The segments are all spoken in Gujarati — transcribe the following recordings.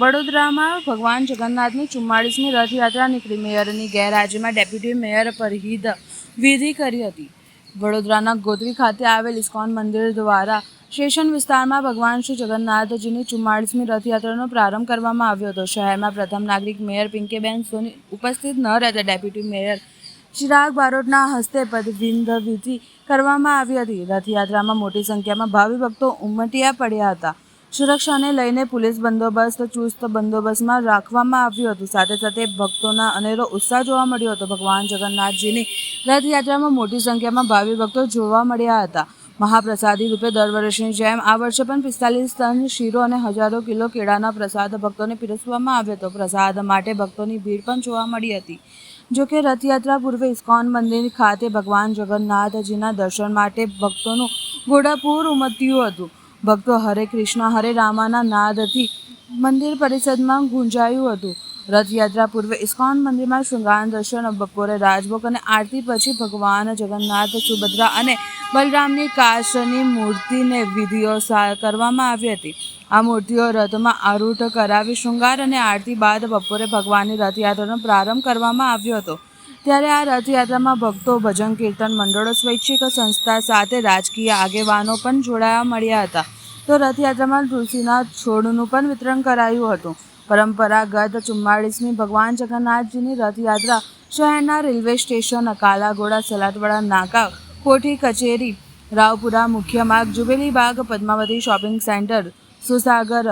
વડોદરામાં ભગવાન જગન્નાથની 44મી રથયાત્રા નીકળી. મેયરની ગેરહાજરીમાં ડેપ્યુટી મેયર પરહિદ વિધિ કરી હતી. વડોદરાના ગોત્રી ખાતે આવેલ ઇસ્કોન મંદિર દ્વારા સ્ટેશન વિસ્તારમાં ભગવાન શ્રી જગન્નાથજીની 44મી રથયાત્રાનો પ્રારંભ કરવામાં આવ્યો હતો. શહેરમાં પ્રથમ નાગરિક મેયર પિંકીબેન સોની ઉપસ્થિત ન રહેતા ડેપ્યુટી મેયર ચિરાગ બારોટના હસ્તે પદવિંદ વિધિ કરવામાં આવી હતી. રથયાત્રામાં મોટી સંખ્યામાં ભાવિ ભક્તો ઉમટ્યા પડ્યા હતા. સુરક્ષાને લઈને પોલીસ બંદોબસ્ત ચુસ્ત બંદોબસ્તમાં રાખવામાં આવ્યું હતું. સાથે સાથે ભક્તોના અનેરો ઉત્સાહ જોવા મળ્યો હતો. ભગવાન જગન્નાથજીની રથયાત્રામાં મોટી સંખ્યામાં ભાવિ ભક્તો જોવા મળ્યા હતા. મહાપ્રસાદી રૂપે દર વર્ષની જેમ આ વર્ષે પણ 45 ટન શીરો અને હજારો કિલો કેળાના પ્રસાદ ભક્તોને પીરસવામાં આવ્યો હતો. પ્રસાદ માટે ભક્તોની ભીડ પણ જોવા મળી હતી. જોકે રથયાત્રા પૂર્વે ઇસ્કોન મંદિર ખાતે ભગવાન જગન્નાથજીના દર્શન માટે ભક્તોનું ઘોડાપૂર ઉમટ્યું હતું. ભક્તો હરે કૃષ્ણ હરે રામાના નાદથી મંદિર પરિસરમાં ગુંજાયું હતું. રથયાત્રા પૂર્વે ઇસ્કોન મંદિરમાં શૃંગાર દર્શન, બપોરે રાજભોગ અને આરતી પછી ભગવાન જગન્નાથ, સુભદ્રા અને બલરામની કાચની મૂર્તિને વિધિઓ કરવામાં આવી હતી. આ મૂર્તિઓ રથમાં આરૂઢ કરાવી શૃંગાર અને આરતી બાદ બપોરે ભગવાનની રથયાત્રાનો પ્રારંભ કરવામાં આવ્યો હતો. ત્યારે આ રથયાત્રામાં ભક્તો, ભજન કીર્તન મંડળો, સ્વૈચ્છિક સંસ્થા સાથે રાજકીય આગેવાનો પણ જોડાયા મળ્યા હતા. તો રથયાત્રામાં તુલસીના છોડનું પણ વિતરણ કરાયું હતું. પરંપરાગત 44મી ભગવાન જગન્નાથજીની રથયાત્રા શહેરના રેલવે સ્ટેશન, કાલાઘોડા, સલાટવાડા નાકા, કોઠી કચેરી, રાવપુરા મુખ્ય માર્ગ, જુબેલી બાગ, પદ્માવતી શોપિંગ સેન્ટર, સુસાગર,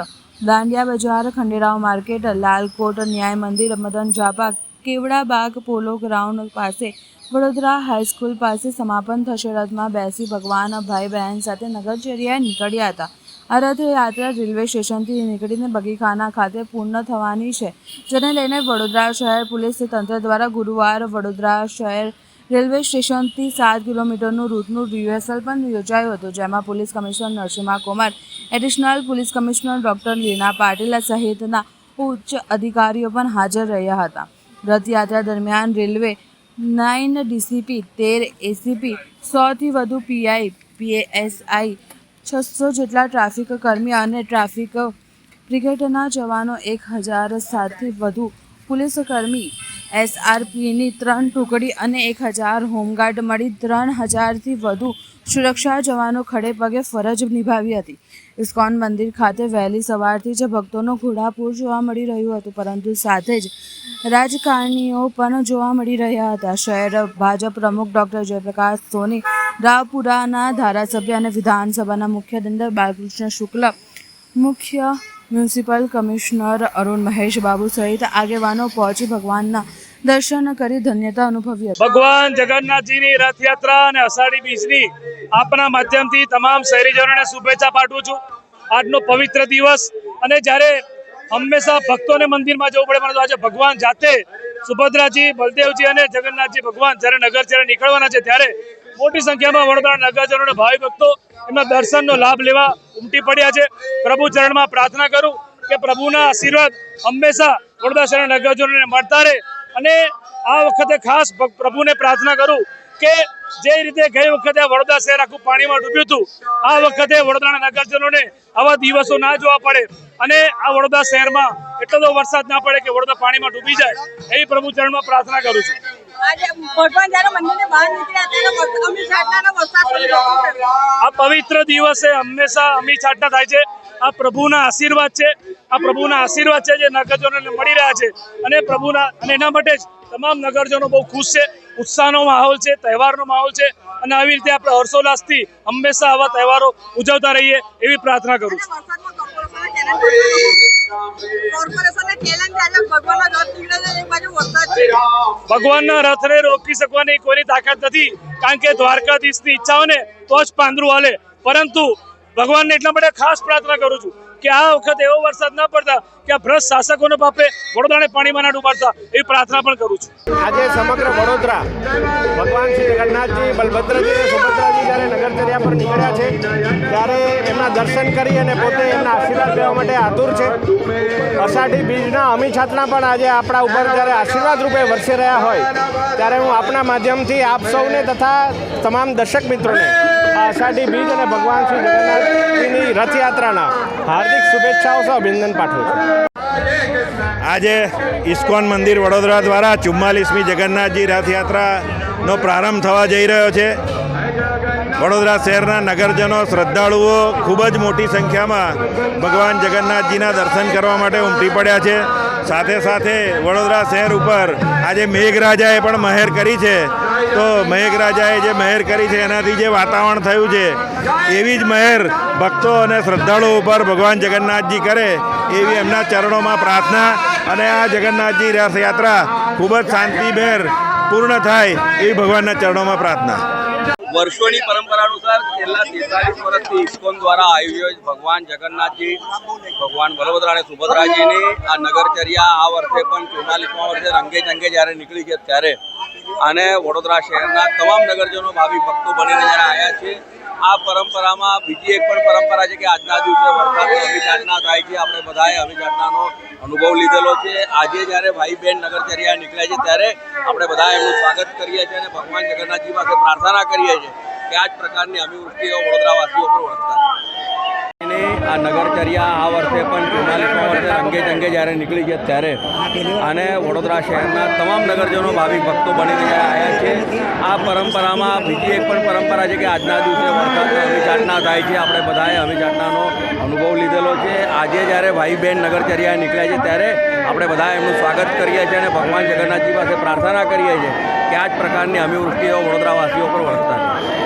દાંડિયા બજાર, ખંડેરાવ માર્કેટ, લાલકોટ, ન્યાય મંદિર, મદન ઝાપા, કેવડા બાગ, પોલો ગ્રાઉન્ડ પાસે, વડોદરા હાઈસ્કૂલ પાસે સમાપન થશે. રથમાં બેસી ભગવાન ભાઈ બહેન સાથે નગરચર્યાએ નીકળ્યા હતા. આ રથયાત્રા રેલવે સ્ટેશનથી નીકળીને બગીખાના ખાતે પૂર્ણ થવાની છે, જેને લઈને વડોદરા શહેર પોલીસ તંત્ર દ્વારા ગુરુવાર વડોદરા શહેર રેલવે સ્ટેશનથી 7 કિલોમીટરનું રૂટનું રિહર્સલ પણ યોજાયું હતું. જેમાં police commissioner Narasimha Kumar, additional police commissioner doctor Leena Patil સહિતના ઉચ્ચ અધિકારીઓ પણ હાજર રહ્યા હતા. રથયાત્રા દરમિયાન રેલવે 9 ડીસીપી, 13 એસીપી, 100થી વધુ પીઆઈ, પીએસઆઈ, 600 જેટલા ટ્રાફિક કર્મી અને ટ્રાફિક બ્રિગેડના જવાનો, 1007થી વધુ પોલીસ કર્મી, એસઆરપીની 3 ટુકડી અને 1000 હોમગાર્ડ મળી 3000થી વધુ સુરક્ષા જવાનો ખડે પગે ફરજ નિભાવી હતી. ઇસ્કોન મંદિર ખાતે વહેલી સવારથી જ ભક્તોનો ઘોડાપૂર જોવા મળી રહ્યું હતું, પરંતુ સાથે જ રાજકારણીઓ પણ જોવા મળી રહ્યા હતા. શહેર ભાજપ પ્રમુખ ડૉક્ટર જયપ્રકાશ સોની, રાવપુરાના ધારાસભ્ય અને વિધાનસભાના મુખ્ય દંડક બાલકૃષ્ણ શુક્લ, મુખ્ય મ્યુનિસિપલ કમિશનર અરુણ મહેશ બાબુ સહિત આગેવાનો પહોંચી ભગવાનના દર્શન કરી ધન્યતા અનુભવી હતી. ભગવાન જગન્નાથજીની રથયાત્રા અને અષાઢી બીજની આપના માધ્યમથી તમામ શહેરીજનોને શુભેચ્છા પાઠવું છું. આજનો પવિત્ર દિવસ, અને જ્યારે હંમેશા ભક્તોને મંદિરમાં જવું પડે, પરંતુ આજે ભગવાન જાતે સુભદ્રાજી, બલદેવજી અને જગન્નાથજી ભગવાન જ્યારે નગરચર્યા નીકળવાના છે, ત્યારે મોટી સંખ્યામાં વડોદરા નગરજનો અને ભાવિ ભક્તો એમના દર્શનનો લાભ લેવા ઉમટી પડ્યા છે. પ્રભુ ચરણમાં પ્રાર્થના કરું કે પ્રભુના આશીર્વાદ હંમેશા વડોદરા શહેરના નગરજનોને મળતા રહે. અને આ વખતે ખાસ પ્રભુને પ્રાર્થના કરું કે જે રીતે ગઈ વખતે વડોદરા શહેર આખું પાણીમાં ડૂબ્યું હતું, આ વખતે વડોદરાના નગરજનોને આવા દિવસો ના જોવા પડે અને આ વડોદરા શહેરમાં એટલો બધો વરસાદ ના પડે કે વડોદરા પાણીમાં ડૂબી જાય, એવી પ્રભુ ચરણમાં પ્રાર્થના કરું છું. આ પવિત્ર દિવસે હંમેશા અમી છાંટના થાય છે. આ પ્રભુના આશીર્વાદ છે, આ પ્રભુના આશીર્વાદ છે જે નગરજનોને મળી રહ્યા છે. અને પ્રભુના, અને એના માટે જ તમામ નગરજનો બહુ ખુશ છે. ઉત્સાહનો માહોલ છે, તહેવારનો માહોલ છે, અને આવી રીતે આપણે હર્ષોલ્લાસથી હંમેશા આવા તહેવારો ઉજવતા રહીએ એવી પ્રાર્થના કરું છું. ભગવાનના રથને રોકી શકવાની કોઈની તાકાત નથી, કારણ કે દ્વારકાધીશની ઈચ્છા હોય ને તો જ પાંદરું હાલે. પરંતુ ભગવાનને એટલા માટે ખાસ પ્રાર્થના કરું છું કે આ વખતે એવો વરસાદ ના પડતા કે આ ભ્રષ્ટ શાસકોને પાપે વડોદરાને પાણીમાં ના ડૂબાડતા, એવી પ્રાર્થના પણ કરું છું. આજે સમગ્ર વડોદરા ભગવાન શ્રી જગન્નાથજી, બલભદ્રજી અને સુભદ્રાજી જ્યારે નગરચર્યા પર નીકળ્યા છે, ત્યારે એમના દર્શન કરી અને પોતે એમના આશીર્વાદ લેવા માટે આતુર છે. અષાઢી બીજના અમી છાંટણા પણ આજે આપણા ઉપર જ્યારે આશીર્વાદ રૂપે વરસી રહ્યા હોય, ત્યારે હું આપના માધ્યમથી આપ સૌને તથા તમામ દર્શક મિત્રોને આ અષાઢી બીજ અને ભગવાન શ્રી જગન્નાથજીની રથયાત્રાના હાર્દિક શુભેચ્છાઓ સહ અભિનંદન પાઠવું છું. આજે ઇસ્કોન મંદિર વડોદરા દ્વારા 44મી જગન્નાથજી રથયાત્રાનો પ્રારંભ થવા જઈ રહ્યો છે. વડોદરા શહેરના નગરજનો શ્રદ્ધાળુઓ ખૂબ જ મોટી સંખ્યામાં ભગવાન જગન્નાથજીના દર્શન કરવા માટે ઉમટી પડ્યા છે. સાથે સાથે વડોદરા શહેર ઉપર આજે મેઘરાજાએ પણ મહેર કરી છે. તો મેઘરાજાએ જે મહેર કરી છે એનાથી જે વાતાવરણ થયું છે એવી જ મહેર ભક્તો અને શ્રદ્ધાળુઓ ઉપર ભગવાન જગન્નાથજી કરે એવી એમના ચરણોમાં પ્રાર્થના. અને આ જગન્નાથજી રથયાત્રા ખૂબ જ શાંતિભેર પૂર્ણ થાય એવી ભગવાનના ચરણોમાં પ્રાર્થના. વર્ષોની પરંપરા અનુસાર છેલ્લા 43 વર્ષથી ઇસ્કોન દ્વારા આયોજિત ભગવાન જગન્નાથજી, ભગવાન બલભદ્ર અને સુભદ્રાજીની આ નગરચર્યા આ વર્ષે પણ 44મા વર્ષે રંગે ચંગે જ્યારે નીકળી છે ત્યારે અને વડોદરા શહેરના તમામ નગરજનો ભાવિ ભક્તો બનીને જ્યારે આવ્યા છે. આ પરંપરામાં બીજી એક પણ પરંપરા છે કે આજના દિવસે વરસાદની અભિયાચના થાય છે. આપણે બધાએ અભિયાચનાનો અનુભવ લીધેલો છે. આજે જ્યારે ભાઈ બહેન નગરચર્યા નીકળ્યા છે ત્યારે આપણે બધા એમનું સ્વાગત કરીએ છીએ અને ભગવાન જગન્નાથજી પાસે પ્રાર્થના કરીએ છીએ કે આ જ પ્રકારની અભિવૃષ્ટિઓ વડોદરાવાસીઓ પર વરસતા આ નગરચર્યા આ વર્ષે પણ 44મા વર્ષે રંગે ચંગે જ્યારે નીકળી છે ત્યારે અને વડોદરા શહેરના તમામ નગરજનો ભાવિક ભક્તો બનીને આવ્યા છે. આ પરંપરામાં બીજી એક પણ પરંપરા છે કે આજના દિવસે વરસાદની અભિયાચના થાય છે. આપણે બધાએ અભિયાચનાનો અનુભવ લીધેલો છે. આજે જ્યારે ભાઈ બહેન નગરચર્યા નીકળ્યા છે ત્યારે આપણે બધા એમનું સ્વાગત કરીએ છીએ અને ભગવાન જગન્નાથજી પાસે પ્રાર્થના કરીએ છીએ કે આ જ પ્રકારની અભિવૃષ્ટિઓ વડોદરાવાસીઓ પર વરસતા છે.